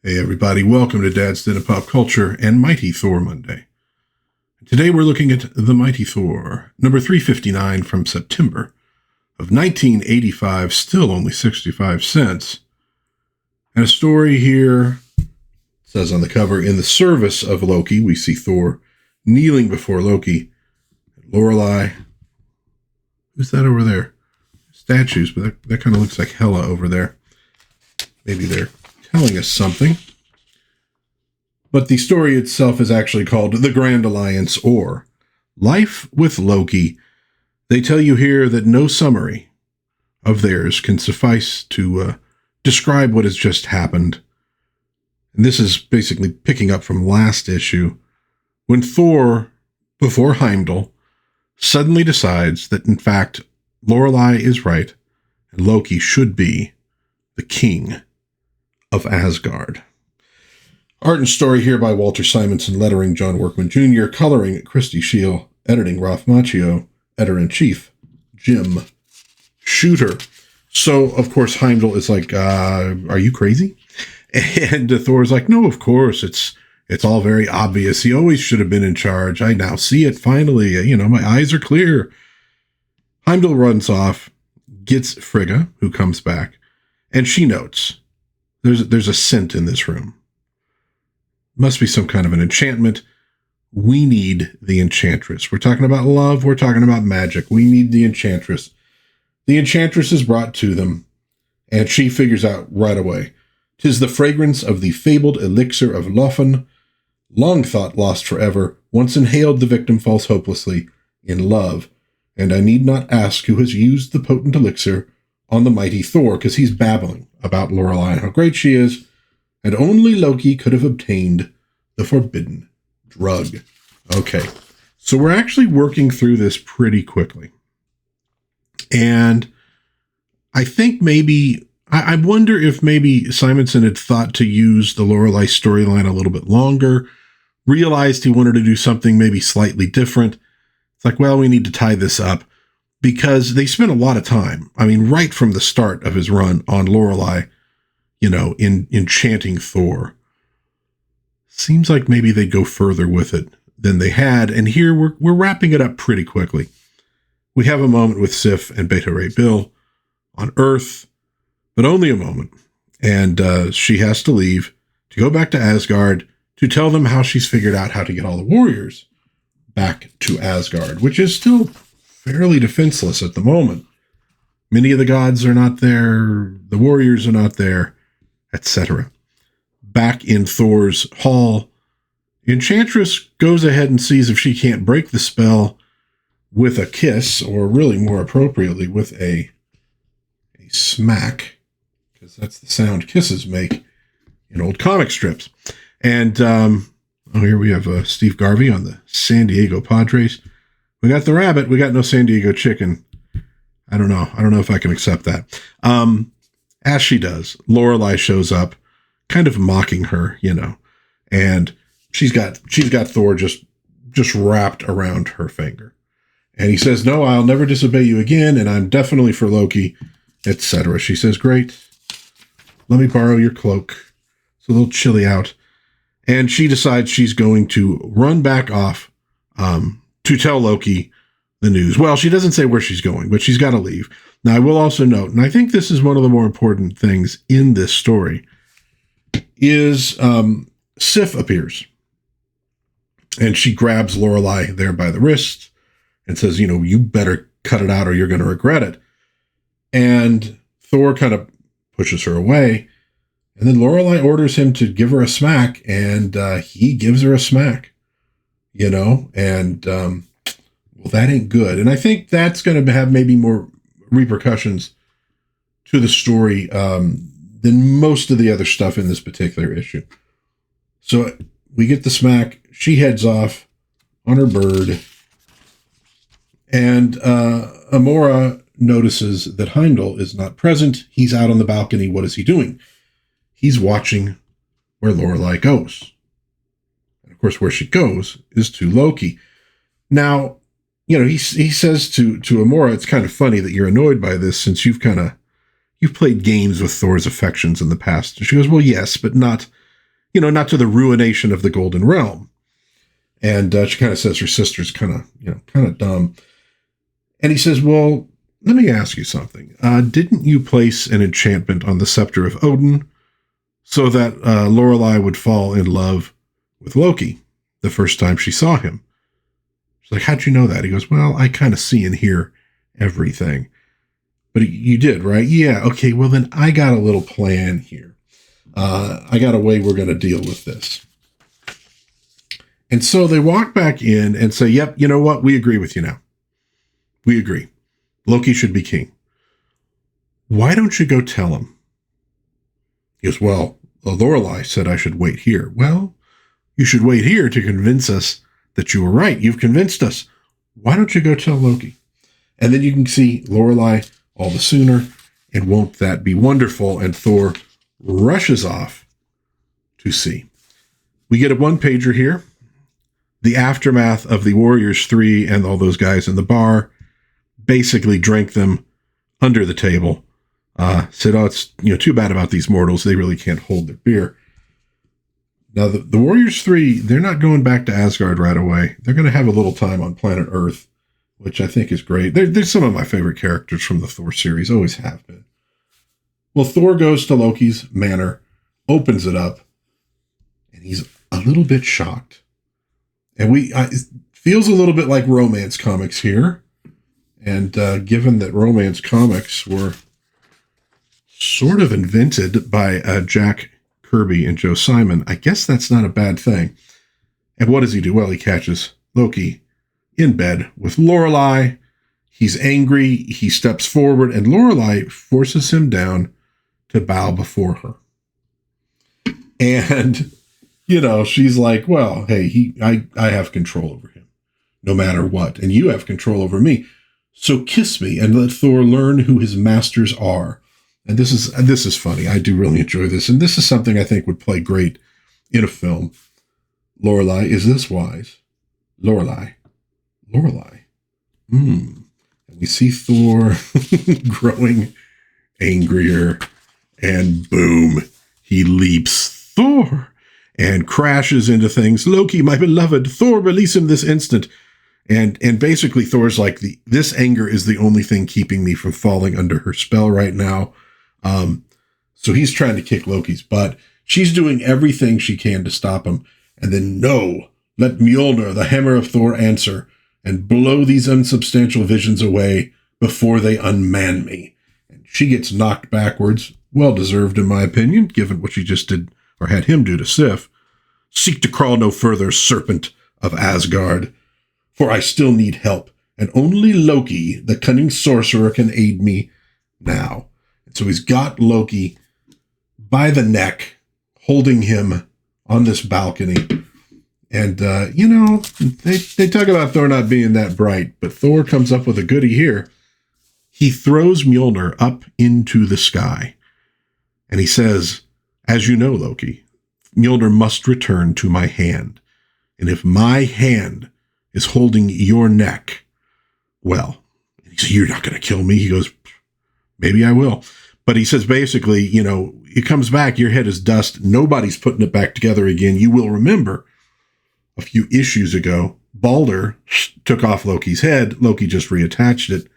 Hey everybody, welcome to DadsDen of Pop Culture and Mighty Thor Monday. Today we're looking at The Mighty Thor, number 359 from September of 1985, still only 65 cents. And a story here, says on the cover, in the service of Loki, we see Thor kneeling before Loki. Lorelei, who's that over there? Statues, but that kind of looks like Hela over there. Maybe they're telling us something. But the story itself is actually called The Grand Alliance, or Life with Loki. They tell you here that no summary of theirs can suffice to describe what has just happened. And this is basically picking up from last issue, when Thor, before Heimdall, suddenly decides that, in fact, Lorelei is right, and Loki should be the king of Asgard. Art and story here by Walter Simonson, lettering John Workman Jr., coloring Christy Scheel, editing Ralph Macchio, editor-in-chief Jim Shooter. So, of course, Heimdall is like, are you crazy? And Thor's like, no, of course, it's all very obvious. He always should have been in charge. I now see it, finally. My eyes are clear. Heimdall runs off, gets Frigga, who comes back, and she notes, there's a scent in this room. Must be some kind of an enchantment. We need the Enchantress. We're talking about love. We're talking about magic. We need the Enchantress. The Enchantress is brought to them, and she figures out right away. 'Tis the fragrance of the fabled elixir of Lofen, long thought lost forever. Once inhaled, the victim falls hopelessly in love. And I need not ask who has used the potent elixir on the mighty Thor, because he's babbling about Lorelei and how great she is, and only Loki could have obtained the forbidden drug. Okay, so we're actually working through this pretty quickly. And I think maybe, I wonder if maybe Simonson had thought to use the Lorelei storyline a little bit longer, realized he wanted to do something maybe slightly different. It's like, well, we need to tie this up, because they spent a lot of time, right from the start of his run on Lorelei, in enchanting Thor. Seems like maybe they'd go further with it than they had, and here we're wrapping it up pretty quickly. We have a moment with Sif and Beta Ray Bill on Earth, but only a moment, and she has to leave to go back to Asgard to tell them how she's figured out how to get all the warriors back to Asgard, which is still fairly defenseless at the moment. Many of the gods are not there, the warriors are not there, etc. Back in Thor's hall, Enchantress goes ahead and sees if she can't break the spell with a kiss, or really more appropriately with a smack, because that's the sound kisses make in old comic strips. And here we have Steve Garvey on the San Diego Padres. We got the rabbit. We got no San Diego chicken. I don't know. I don't know if I can accept that. As she does, Lorelei shows up, kind of mocking her, and she's got Thor just wrapped around her finger. And he says, no, I'll never disobey you again, and I'm definitely for Loki, etc. She says, great. Let me borrow your cloak. It's a little chilly out. And she decides she's going to run back off to tell Loki the news. Well, she doesn't say where she's going, but she's got to leave. Now, I will also note, and I think this is one of the more important things in this story, is Sif appears. And she grabs Lorelei there by the wrist and says, you better cut it out or you're going to regret it. And Thor kind of pushes her away. And then Lorelei orders him to give her a smack, and he gives her a smack, and well, that ain't good. And I think that's going to have maybe more repercussions to the story than most of the other stuff in this particular issue. So we get the smack. She heads off on her bird, and Amora notices that Heimdall is not present. He's out on the balcony. What is he doing? He's watching where Lorelei goes. And of course, where she goes is to Loki. Now, he says to Amora, it's kind of funny that you're annoyed by this, since you've played games with Thor's affections in the past. And she goes, well, yes, but not not to the ruination of the Golden Realm. And she kind of says her sister's kind of dumb. And he says, well, let me ask you something. Didn't you place an enchantment on the scepter of Odin so that Lorelei would fall in love with Loki the first time she saw him? She's like, how'd you know that? He goes, well, I kind of see and hear everything. But you did, right? Yeah. Okay. Well, then I got a little plan here. I got a way we're going to deal with this. And so they walk back in and say, yep, you know what? We agree with you now. We agree. Loki should be king. Why don't you go tell him? He goes, well, Lorelei said I should wait here. Well, you should wait here to convince us that you were right. You've convinced us. Why don't you go tell Loki? And then you can see Lorelei all the sooner. And won't that be wonderful? And Thor rushes off to see. We get a one-pager here. The aftermath of the Warriors 3 and all those guys in the bar basically drank them under the table. Said, oh, it's too bad about these mortals. They really can't hold their beer. Now, the Warriors 3, they're not going back to Asgard right away. They're going to have a little time on planet Earth, which I think is great. They're some of my favorite characters from the Thor series, always have been. Well, Thor goes to Loki's manor, opens it up, and he's a little bit shocked. And it feels a little bit like romance comics here. And given that romance comics were sort of invented by Jack Kirby and Joe Simon, I guess that's not a bad thing. And what does he do? Well, he catches Loki in bed with Lorelei. He's angry. He steps forward, and Lorelei forces him down to bow before her. And she's like, well, hey, I have control over him no matter what. And you have control over me. So kiss me and let Thor learn who his masters are. And this is funny. I do really enjoy this. And this is something I think would play great in a film. Lorelei, is this wise? Lorelei. And we see Thor growing angrier, and boom, he leaps. Thor! And crashes into things. Loki, my beloved, Thor, release him this instant. And basically Thor's like, this anger is the only thing keeping me from falling under her spell right now. So he's trying to kick Loki's butt. She's doing everything she can to stop him. And then, no, let Mjolnir, the hammer of Thor, answer and blow these unsubstantial visions away before they unman me. And she gets knocked backwards. Well deserved, in my opinion, given what she just did or had him do to Sif. Seek to crawl no further, serpent of Asgard, for I still need help, and only Loki, the cunning sorcerer, can aid me now. And so he's got Loki by the neck, holding him on this balcony. And, they talk about Thor not being that bright, but Thor comes up with a goodie here. He throws Mjolnir up into the sky. And he says, as you know, Loki, Mjolnir must return to my hand. And if my hand is holding your neck, well, he says, you're not going to kill me. He goes, maybe I will. But he says, basically, it comes back, your head is dust. Nobody's putting it back together again. You will remember a few issues ago, Balder took off Loki's head. Loki just reattached it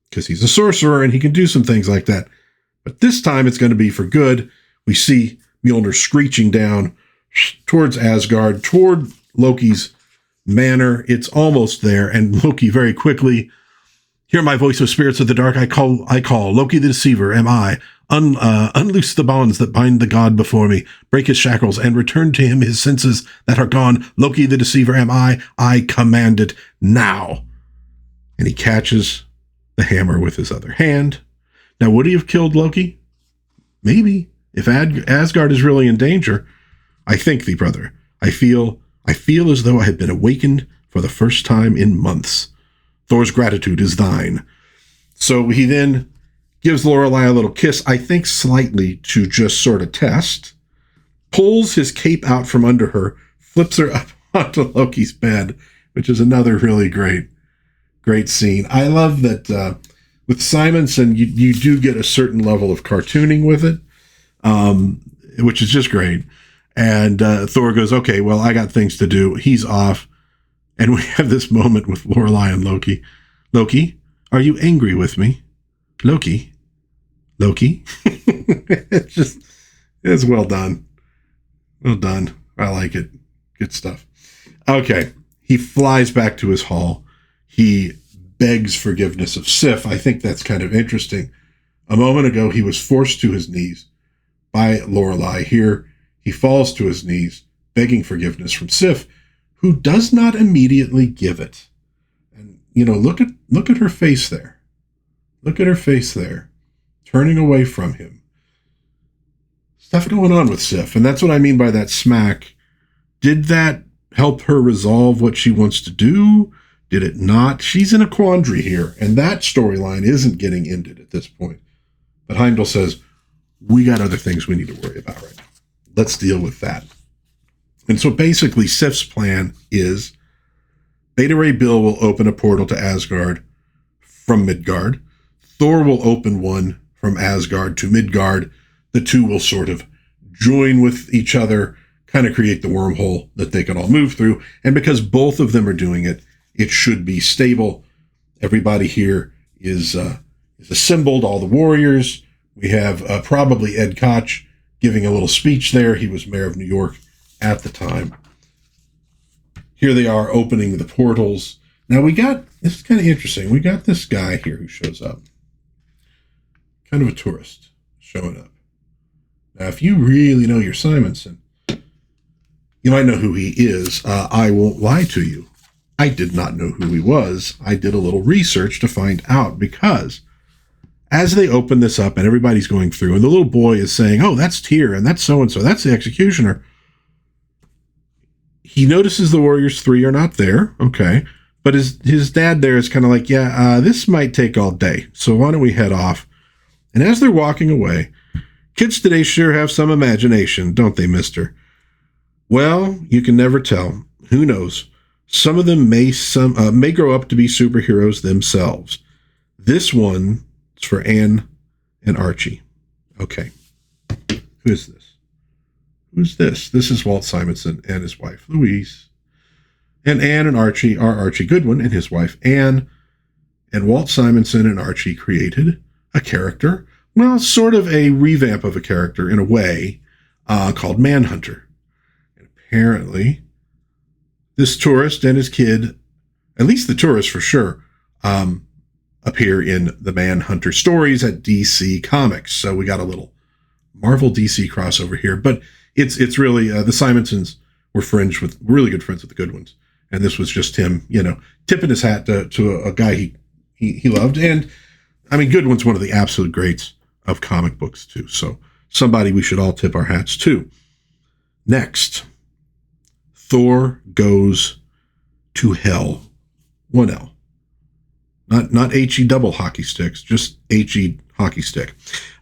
because he's a sorcerer and he can do some things like that. But this time it's going to be for good. We see Mjolnir screeching down towards Asgard, toward Loki's manor. It's almost there. And Loki very quickly, hear my voice, O spirits of the dark. I call. Loki the deceiver am I. Unloose the bonds that bind the god before me. Break his shackles and return to him his senses that are gone. Loki the deceiver am I. I command it now. And he catches the hammer with his other hand. Now, would he have killed Loki? Maybe. If Asgard is really in danger, I thank thee, brother. I feel as though I had been awakened for the first time in months. Thor's gratitude is thine. So he then gives Lorelei a little kiss, I think slightly to just sort of test, pulls his cape out from under her, flips her up onto Loki's bed, which is another really great scene. I love that with Simonson, you do get a certain level of cartooning with it, which is just great. And Thor goes, okay, well, I got things to do. He's off. And we have this moment with Lorelei and Loki. Loki, are you angry with me? Loki? It's well done. Well done. I like it. Good stuff. Okay. He flies back to his hall. He begs forgiveness of Sif. I think that's kind of interesting. A moment ago, he was forced to his knees by Lorelei. Here, he falls to his knees, begging forgiveness from Sif, who does not immediately give it. And, look at her face there. Look at her face there, turning away from him. Stuff going on with Sif, and that's what I mean by that smack. Did that help her resolve what she wants to do? Did it not? She's in a quandary here, and that storyline isn't getting ended at this point. But Heimdall says, we got other things we need to worry about right now. Let's deal with that. And so basically, Sif's plan is Beta Ray Bill will open a portal to Asgard from Midgard. Thor will open one from Asgard to Midgard. The two will sort of join with each other, kind of create the wormhole that they can all move through. And because both of them are doing it, it should be stable. Everybody here is assembled, all the warriors. We have probably Ed Koch giving a little speech there. He was mayor of New York at the time. Here they are opening the portals. Now this is kind of interesting. We got this guy here who shows up. Kind of a tourist showing up. Now, if you really know your Simonson, you might know who he is. I won't lie to you. I did not know who he was. I did a little research to find out, because as they open this up and everybody's going through and the little boy is saying, oh, that's Tyr and that's so-and-so, that's the executioner. He notices the Warriors 3 are not there. Okay. But his dad there is kind of like, this might take all day. So why don't we head off? And as they're walking away, kids today sure have some imagination, don't they, mister? Well, you can never tell. Who knows? Some of them may grow up to be superheroes themselves. This one is for Anne and Archie. Okay. Who is this? Who's this? This is Walt Simonson and his wife, Louise. And Anne and Archie are Archie Goodwin and his wife, Anne. And Walt Simonson and Archie created a character, well, sort of a revamp of a character in a way, called Manhunter. And apparently, this tourist and his kid, at least the tourist for sure, appear in the Manhunter stories at DC Comics. So we got a little Marvel DC crossover here, but it's really the Simonsons were really good friends with the Goodwins, and this was just him, tipping his hat to a guy he loved. And I mean, Goodwin's one of the absolute greats of comic books too. So somebody we should all tip our hats to. Next, Thor goes to hell. 1L. Not HE double hockey sticks, just HE hockey stick.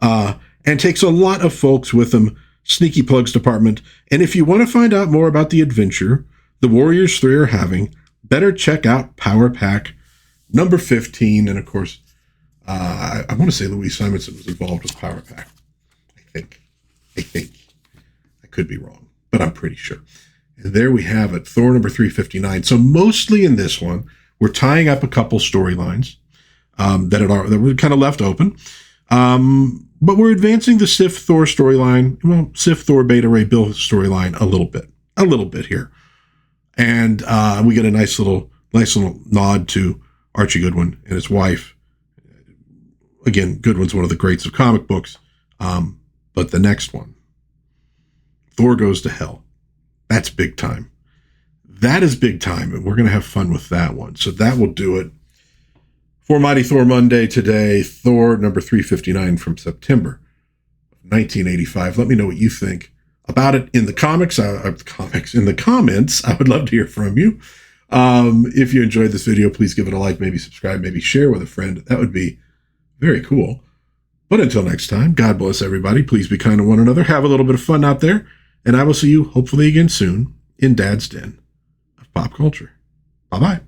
And takes a lot of folks with him. Sneaky Plugs Department. And if you want to find out more about the adventure the Warriors 3 are having, better check out Power Pack number 15. And of course, I want to say Louise Simonson was involved with Power Pack. I think. I could be wrong, but I'm pretty sure. And there we have it, Thor number 359. So mostly in this one, we're tying up a couple storylines that were kind of left open. But we're advancing the Sif Thor storyline, well, Sif Thor Beta Ray Bill storyline a little bit here. And we get a nice little nod to Archie Goodwin and his wife. Again, Goodwin's one of the greats of comic books. But the next one, Thor Goes to Hell. That's big time. That is big time, and we're going to have fun with that one. So that will do it for Mighty Thor Monday today. Thor number 359 from September of 1985. Let me know what you think about it in the in the comments. I would love to hear from you. If you enjoyed this video, please give it a like, maybe subscribe, maybe share with a friend. That would be very cool. But until next time, God bless everybody. Please be kind to one another. Have a little bit of fun out there. And I will see you hopefully again soon in Dad's Den of Pop Culture. Bye-bye.